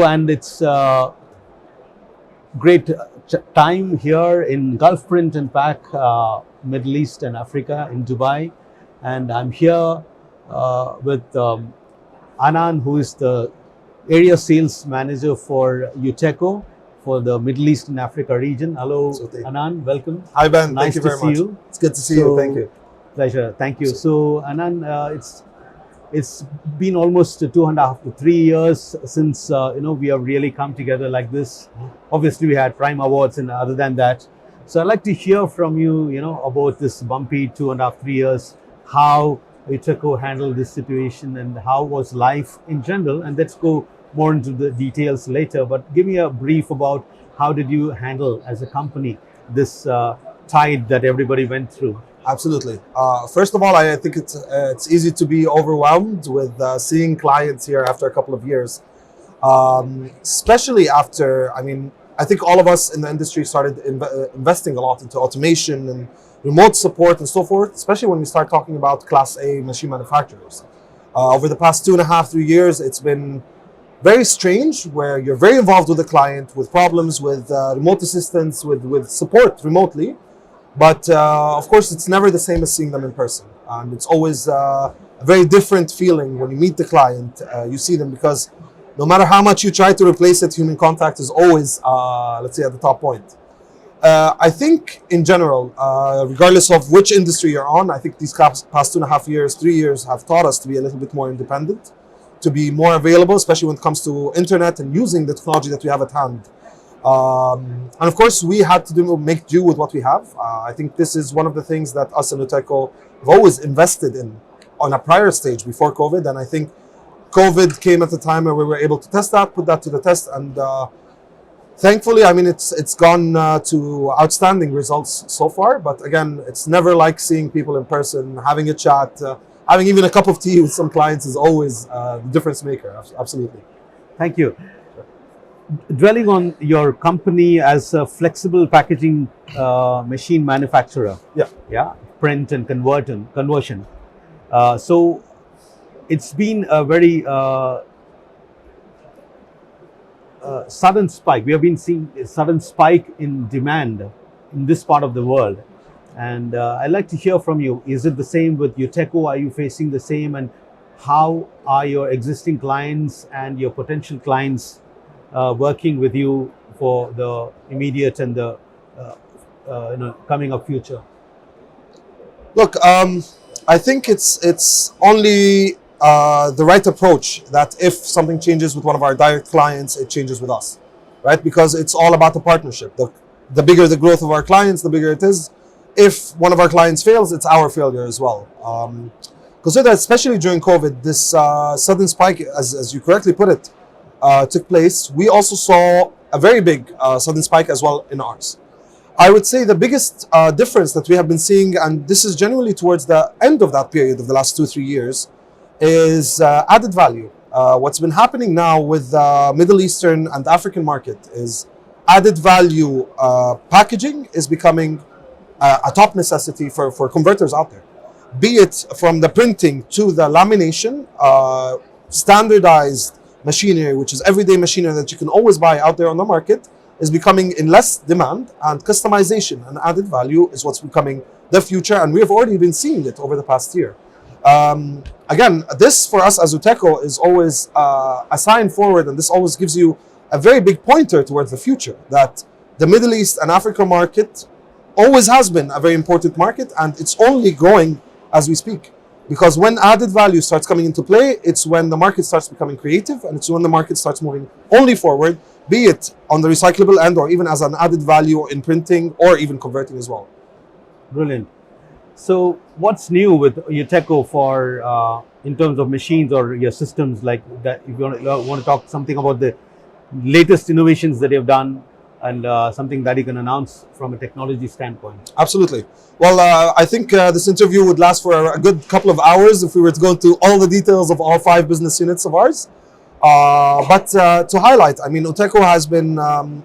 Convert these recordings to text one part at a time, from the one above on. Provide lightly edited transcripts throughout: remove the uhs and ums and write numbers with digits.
And it's great time here in Gulf Print and Pack, Middle East and Africa in Dubai. And I'm here with Anan, who is the area sales manager for Uteco for the Middle East and Africa region. Hello, Anan, welcome. Hi, Ben. Nice Thank you very much. you. It's good to see you. Thank you. Pleasure. Thank you. So, Anan, it's been almost 2.5 to 3 years since we have really come together like this. Obviously, we had Prime Awards, and other than that, so I'd like to hear from you, about this bumpy 2.5 3 years, how Uteco handled this situation, and how was life in general. And let's go more into the details later. But give me a brief about how did you handle as a company this tide that everybody went through. Absolutely. First of all, I think it's easy to be overwhelmed with seeing clients here after a couple of years, especially after. I think all of us in the industry started investing a lot into automation and remote support and so forth. Especially when we start talking about Class A machine manufacturers. Over the past 2.5 3 years, it's been very strange, where you're very involved with the client, with problems, with remote assistance, with support remotely. But of course, it's never the same as seeing them in person. And it's always a very different feeling when you meet the client, you see them, because no matter how much you try to replace it, human contact is always, let's say, at the top point. I think in general, regardless of which industry you're on, I think these past 2.5 years, 3 years have taught us to be a little bit more independent, to be more available, especially when it comes to internet and using the technology that we have at hand. And of course, we had to make do with what we have. I think this is one of the things that us and Uteco have always invested in on a prior stage before COVID. And I think COVID came at a time where we were able to test that, put that to the test. And thankfully, it's gone to outstanding results so far. But again, it's never like seeing people in person, having a chat, having even a cup of tea with some clients is always the difference maker. Absolutely. Thank you. Dwelling on your company as a flexible packaging machine manufacturer, print and conversion. So it's been a very sudden spike. We have been seeing a sudden spike in demand in this part of the world, and I'd like to hear from you. Is it the same with Uteco? Are you facing the same? And how are your existing clients and your potential clients working with you for the immediate and the coming up future? Look, I think it's only the right approach that if something changes with one of our direct clients, it changes with us, right? Because it's all about the partnership. The bigger the growth of our clients, the bigger it is. If one of our clients fails, it's our failure as well. Consider that especially during COVID, this sudden spike, as you correctly put it, took place. We also saw a very big sudden spike as well in ours. I would say the biggest difference that we have been seeing, and this is generally towards the end of that period of the last 2 3 years, is added value. What's been happening now with the Middle Eastern and African market is added value packaging is becoming a top necessity for converters out there. Be it from the printing to the lamination, standardized machinery, which is everyday machinery that you can always buy out there on the market, is becoming in less demand, and customization and added value is what's becoming the future, and we have already been seeing it over the past year. Again, this for us as Uteco is always a sign forward, and this always gives you a very big pointer towards the future, that the Middle East and Africa market always has been a very important market, and it's only growing as we speak. Because when added value starts coming into play, it's when the market starts becoming creative, and it's when the market starts moving only forward, be it on the recyclable end or even as an added value in printing or even converting as well. Brilliant. So what's new with Uteco for in terms of machines or your systems like that? If you want to talk something about the latest innovations that you've done, and something that you can announce from a technology standpoint. Absolutely. Well, I think this interview would last for a good couple of hours if we were to go into all the details of all 5 business units of ours. But to highlight, Uteco has been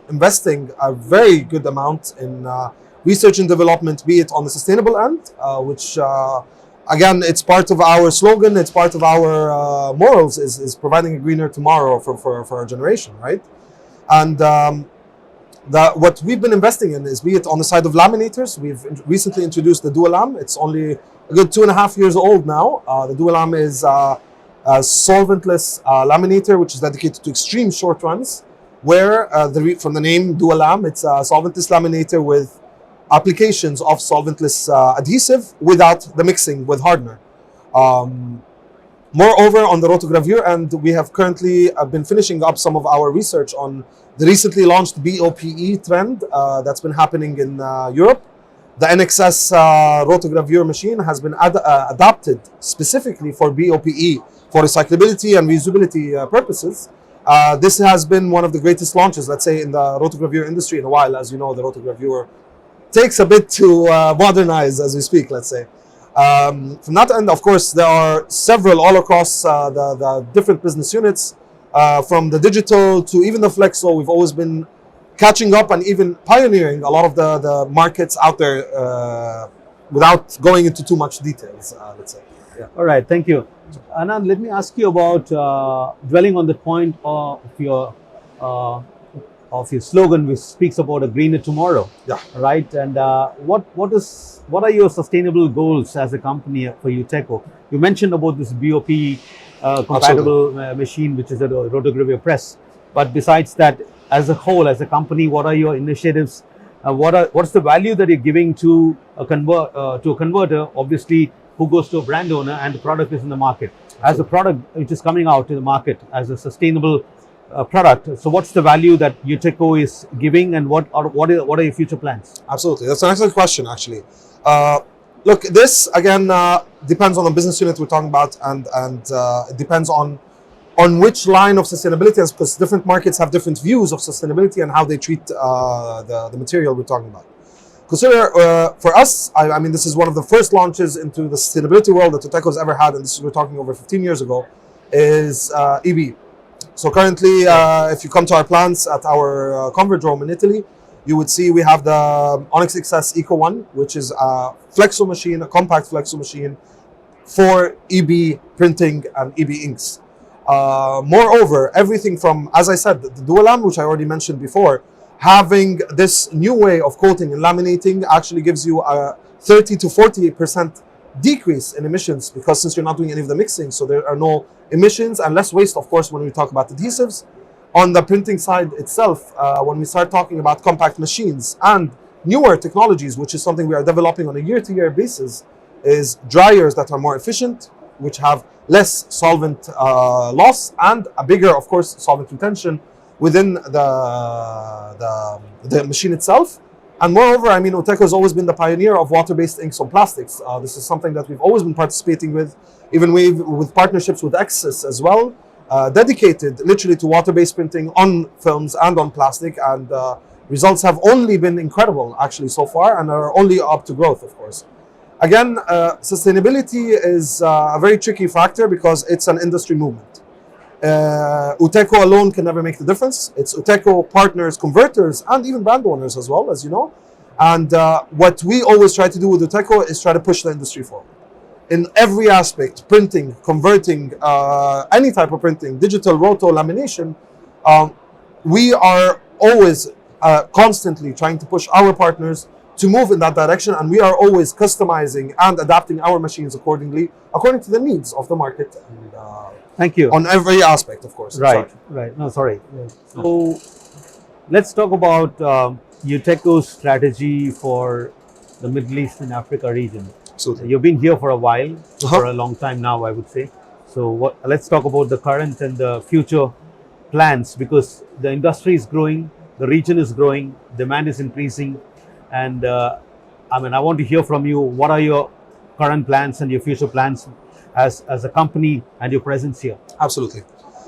investing a very good amount in research and development, be it on the sustainable end, which again, it's part of our slogan, it's part of our morals, is providing a greener tomorrow for our generation, right? And what we've been investing in is, be it on the side of laminators, we've recently introduced the Dualam. It's only a good 2.5 years old now. The Dualam is a solventless laminator, which is dedicated to extreme short runs, where from the name Dualam, it's a solventless laminator with applications of solventless adhesive without the mixing with hardener. Moreover, on the rotogravure, and we have currently been finishing up some of our research on the recently launched BOPE trend that's been happening in Europe. The NXS rotogravure machine has been adapted specifically for BOPE for recyclability and reusability purposes. This has been one of the greatest launches, let's say, in the rotogravure industry in a while. As you know, the rotogravure takes a bit to modernize as we speak, let's say. From that end, of course, there are several all across the different business units, from the digital to even the flexo. We've always been catching up and even pioneering a lot of the markets out there without going into too much details, let's say. Yeah. All right, thank you. Anan, let me ask you about dwelling on the point of your slogan, which speaks about a greener tomorrow. Yeah. Right. And what are your sustainable goals as a company for Uteco? You mentioned about this BOP compatible machine, which is a rotogravure press. But besides that, as a whole, as a company, what are your initiatives? What's the value that you're giving to a converter? Obviously, who goes to a brand owner, and the product is in the market. As a product which is coming out in the market as a sustainable product. So what's the value that Uteco is giving, and what are your future plans? Absolutely, that's an excellent question, actually. Look, this again depends on the business unit we're talking about, and it depends on which line of sustainability, because different markets have different views of sustainability and how they treat the material we're talking about. Consider, for us, I mean, this is one of the first launches into the sustainability world that Uteco has ever had, and this is, we're talking over 15 years ago, is EB. So currently, if you come to our plants at our Converge in Italy, you would see we have the Onyx XS Eco 1, which is a flexo machine, a compact flexo machine for EB printing and EB inks. Moreover, everything from, as I said, the Dualam, which I already mentioned before, having this new way of coating and laminating actually gives you a 30 to 48% decrease in emissions, because since you're not doing any of the mixing, so there are no emissions and less waste, of course, when we talk about adhesives. On the printing side itself, when we start talking about compact machines and newer technologies, which is something we are developing on a year-to-year basis, is dryers that are more efficient, which have less solvent loss and a bigger, of course, solvent retention within the machine itself. And moreover, I mean, Uteco has always been the pioneer of water-based inks on plastics. This is something that we've always been participating with, even with partnerships with Exis as well, dedicated literally to water-based printing on films and on plastic. And results have only been incredible, actually, so far, and are only up to growth, of course. Again, sustainability is a very tricky factor because it's an industry movement. Uteco alone can never make the difference. It's Uteco partners, converters, and even brand owners as well, as you know. And what we always try to do with Uteco is try to push the industry forward. In every aspect, printing, converting, any type of printing, digital, roto, lamination, we are always constantly trying to push our partners to move in that direction, and we are always customizing and adapting our machines according to the needs of the market. And, thank you. On every aspect, of course. Right, right. No, sorry. So let's talk about Uteco's strategy for the Middle East and Africa region. Absolutely. You've been here for a while, for a long time now, I would say. So let's talk about the current and the future plans, because the industry is growing, the region is growing, demand is increasing. And I mean, I want to hear from you, what are your current plans and your future plans as a company and your presence here? Absolutely.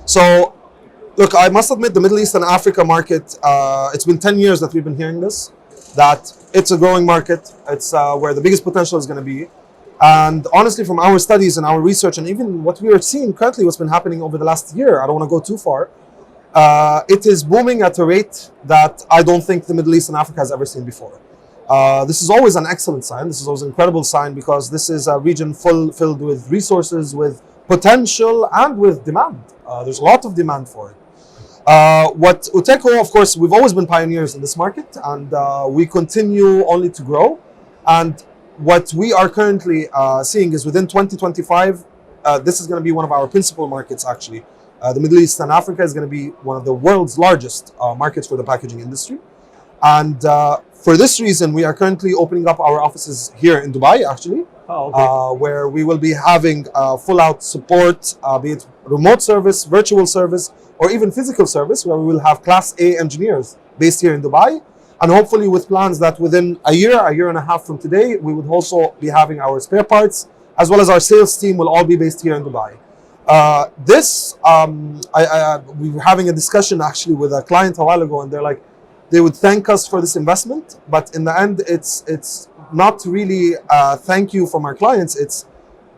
So, look, I must admit the Middle East and Africa market, it's been 10 years that we've been hearing this, that it's a growing market. It's where the biggest potential is going to be. And honestly, from our studies and our research, and even what we are seeing currently, what's been happening over the last year, I don't want to go too far, it is booming at a rate that I don't think the Middle East and Africa has ever seen before. This is always an excellent sign. This is always an incredible sign because this is a region filled with resources, with potential, and with demand. There's a lot of demand for it. What Uteco, of course, we've always been pioneers in this market, and we continue only to grow. And what we are currently seeing is within 2025, this is going to be one of our principal markets, actually. The Middle East and Africa is going to be one of the world's largest markets for the packaging industry. And for this reason, we are currently opening up our offices here in Dubai, actually, where we will be having full-out support, be it remote service, virtual service, or even physical service, where we will have Class A engineers based here in Dubai. And hopefully with plans that within a year and a half from today, we would also be having our spare parts, as well as our sales team will all be based here in Dubai. We were having a discussion actually with a client a while ago, and they're like, they would thank us for this investment, but in the end, it's not really thank you from our clients. It's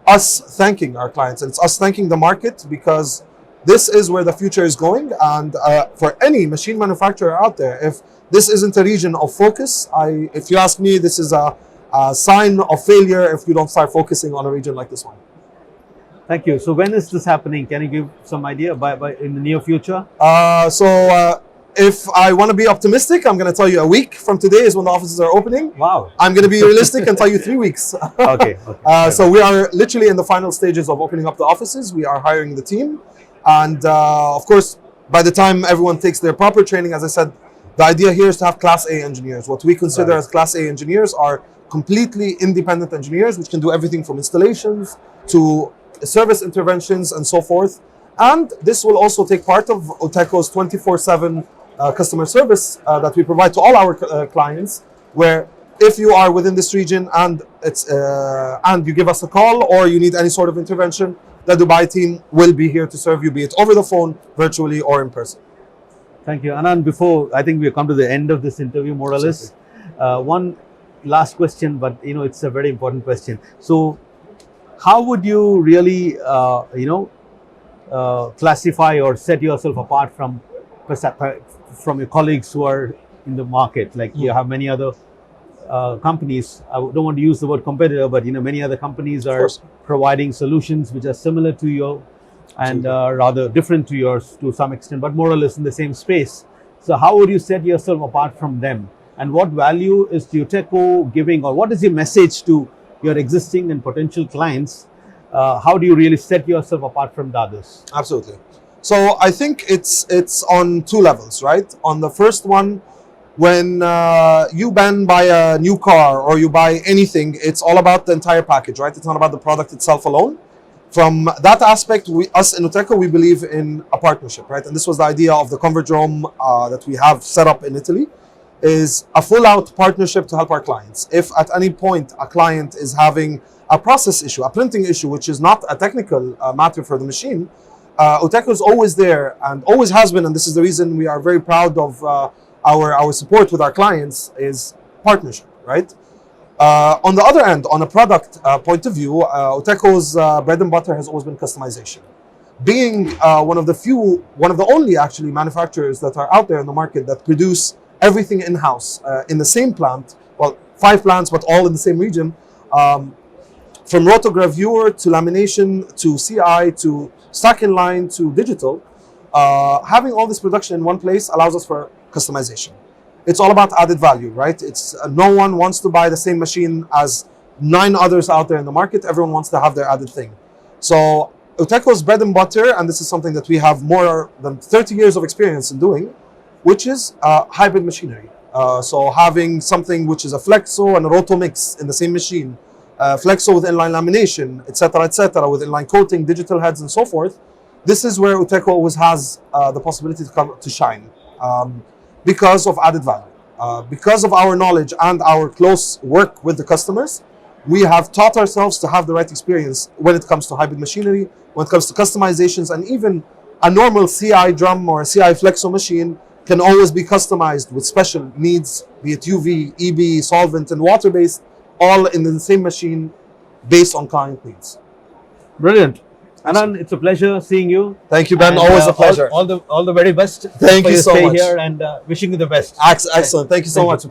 us thanking our clients, and it's us thanking the market, because this is where the future is going. And for any machine manufacturer out there, if this isn't a region of focus, if you ask me, this is a sign of failure if you don't start focusing on a region like this one. Thank you. So when is this happening? Can you give some idea by in the near future? If I want to be optimistic, I'm going to tell you a week from today is when the offices are opening. Wow. I'm going to be realistic and tell you 3 weeks. Okay. So we are literally in the final stages of opening up the offices. We are hiring the team. And of course, by the time everyone takes their proper training, as I said, the idea here is to have Class A engineers. What we consider as Class A engineers are completely independent engineers, which can do everything from installations to service interventions and so forth. And this will also take part of Uteco's 24/7 customer service that we provide to all our clients, where if you are within this region and and you give us a call or you need any sort of intervention, the Dubai team will be here to serve you, be it over the phone, virtually, or in person. Thank you, Anan. Before, I think we've come to the end of this interview, more or less. One last question, but it's a very important question. So, how would you really, classify or set yourself apart from your colleagues who are in the market? Like you have many other companies. I don't want to use the word competitor, but many other companies are providing solutions which are similar to your and rather different to yours to some extent, but more or less in the same space. So how would you set yourself apart from them? And what value is Uteco giving, or what is your message to your existing and potential clients? How do you really set yourself apart from the others? Absolutely. So I think it's on two levels, right? On the first one, when you buy a new car or you buy anything, it's all about the entire package, right? It's not about the product itself alone. From that aspect, us in Uteco, we believe in a partnership, right? And this was the idea of the Convergedrome that we have set up in Italy, is a full-out partnership to help our clients. If at any point a client is having a process issue, a printing issue, which is not a technical matter for the machine, Uteco is always there and always has been, and this is the reason we are very proud of our support with our clients, is partnership, right? On the other end, on a product point of view, Uteco's bread and butter has always been customization. Being one of the only actually manufacturers that are out there in the market that produce everything in-house in the same plant, well, 5 plants, but all in the same region, from rotogravure to lamination to CI to stack in line to digital, having all this production in one place allows us for customization. It's all about added value, right? It's no one wants to buy the same machine as 9 others out there in the market. Everyone wants to have their added thing. So Uteco's bread and butter, and this is something that we have more than 30 years of experience in doing, which is hybrid machinery. So having something which is a flexo and a roto mix in the same machine, flexo with inline lamination, etc., with inline coating, digital heads, and so forth. This is where Uteco always has the possibility to come to shine. Because of added value, because of our knowledge and our close work with the customers, we have taught ourselves to have the right experience when it comes to hybrid machinery, when it comes to customizations, and even a normal CI drum or a CI flexo machine can always be customized with special needs, be it UV, EB, solvent, and water-based, all in the same machine based on client needs. Brilliant. Anan, it's a pleasure seeing you. Thank you, Ben. And, always a pleasure. All the very best. Thank you so much. Here and wishing you the best. Excellent. Thank you so much.